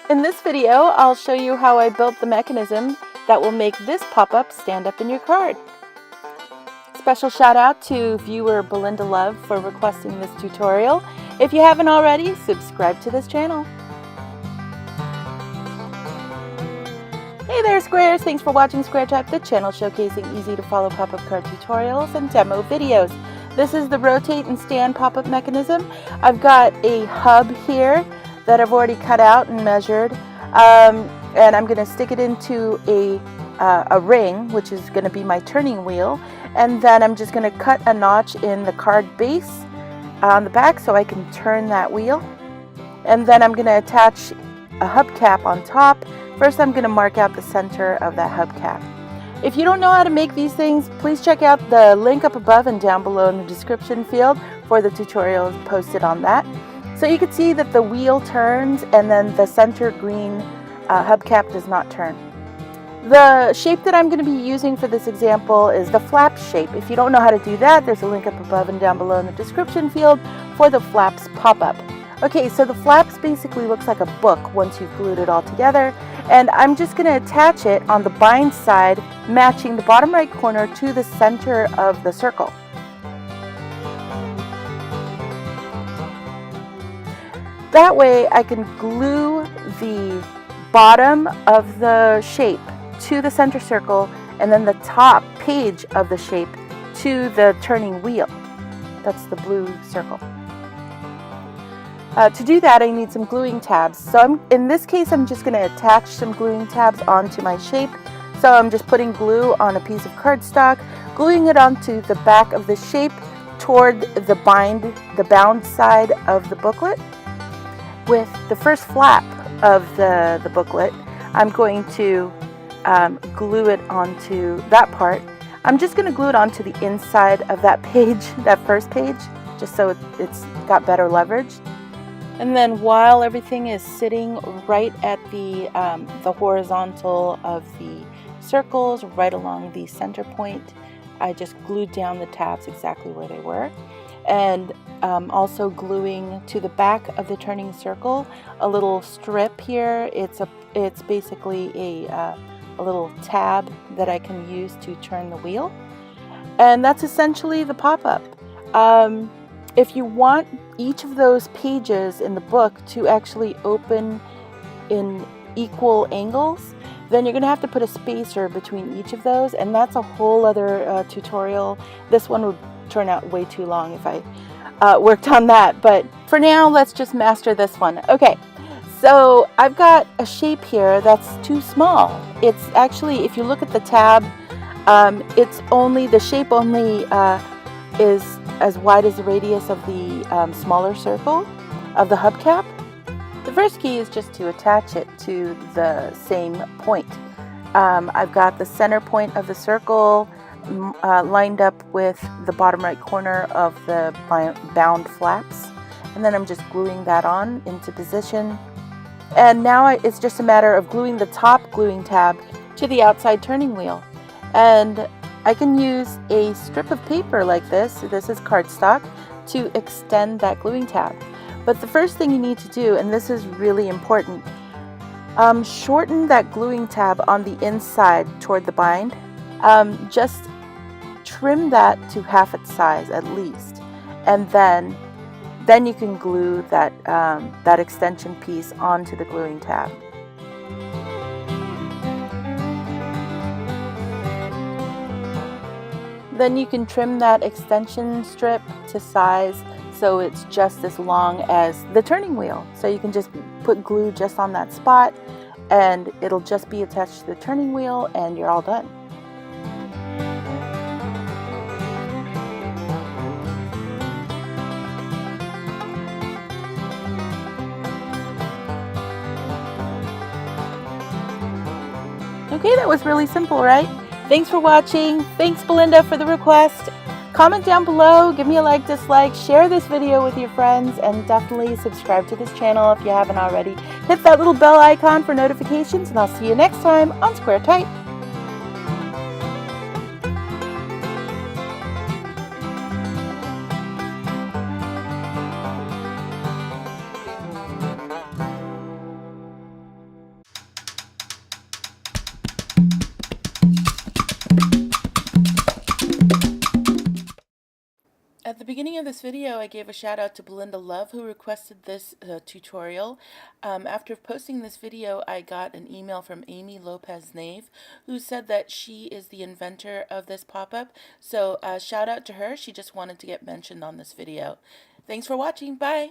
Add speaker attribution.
Speaker 1: In this video, I'll show you how I built the mechanism that will make this pop-up stand up in your card. Special shout out to viewer Belinda Love for requesting this tutorial. If you haven't already, subscribe to this channel. Hey there squares! Thanks for watching Square Type, the channel showcasing easy to follow pop-up card tutorials and demo videos. This is the rotate and stand pop-up mechanism. I've got a hub here that I've already cut out and measured, and I'm going to stick it into a ring, which is going to be my turning wheel, and then I'm just going to cut a notch in the card base on the back so I can turn that wheel, and then I'm going to attach a hubcap on top. First I'm going to mark out the center of that hubcap. If you don't know how to make these things, please check out the link up above and down below in the description field for the tutorials posted on that. So you can see that the wheel turns and then the center green hubcap does not turn. The shape that I'm going to be using for this example is the flap shape. If you don't know how to do that, there's a link up above and down below in the description field for the flaps pop-up. Okay, so the flaps basically looks like a book once you've glued it all together, and I'm just going to attach it on the bind side, matching the bottom right corner to the center of the circle. That way I can glue the bottom of the shape to the center circle and then the top page of the shape to the turning wheel. That's the blue circle. To do that, I need some gluing tabs. So in this case, I'm just going to attach some gluing tabs onto my shape. So I'm just putting glue on a piece of cardstock, gluing it onto the back of the shape toward the bound side of the booklet. With the first flap of the booklet, I'm going to glue it onto that part. I'm just going to glue it onto the inside of that page, that first page, just so it's got better leverage. And then while everything is sitting right at the horizontal of the circles, right along the center point, I just glued down the tabs exactly where they were. And also gluing to the back of the turning circle a little strip here. It's basically a little tab that I can use to turn the wheel. And that's essentially the pop-up. If you want each of those pages in the book to actually open in equal angles, then you're going to have to put a spacer between each of those, and that's a whole other tutorial. This one would turn out way too long if I worked on that, but for now let's just master this one. Okay, so I've got a shape here that's too small. It's actually, if you look at the tab, the shape only is as wide as the radius of the smaller circle of the hubcap. The first key is just to attach it to the same point. I've got the center point of the circle lined up with the bottom right corner of the bound flaps, and then I'm just gluing that on into position. And now it's just a matter of gluing the top gluing tab to the outside turning wheel. And I can use a strip of paper like this is cardstock, to extend that gluing tab. But the first thing you need to do, and this is really important, shorten that gluing tab on the inside toward the bind. Just trim that to half its size at least, and then you can glue that extension piece onto the gluing tab. Then you can trim that extension strip to size so it's just as long as the turning wheel. So you can just put glue just on that spot and it'll just be attached to the turning wheel and you're all done. Okay, that was really simple, right? Thanks for watching. Thanks Belinda for the request. Comment down below, give me a like, dislike, share this video with your friends, and definitely subscribe to this channel if you haven't already. Hit that little bell icon for notifications, and I'll see you next time on Square Type. beginning of this video, I gave a shout out to Belinda Love, who requested this tutorial. After posting this video, I got an email from Lopez Nayve, who said that she is the inventor of this pop-up. So shout out to her. She just wanted to get mentioned on this video. Thanks for watching. Bye!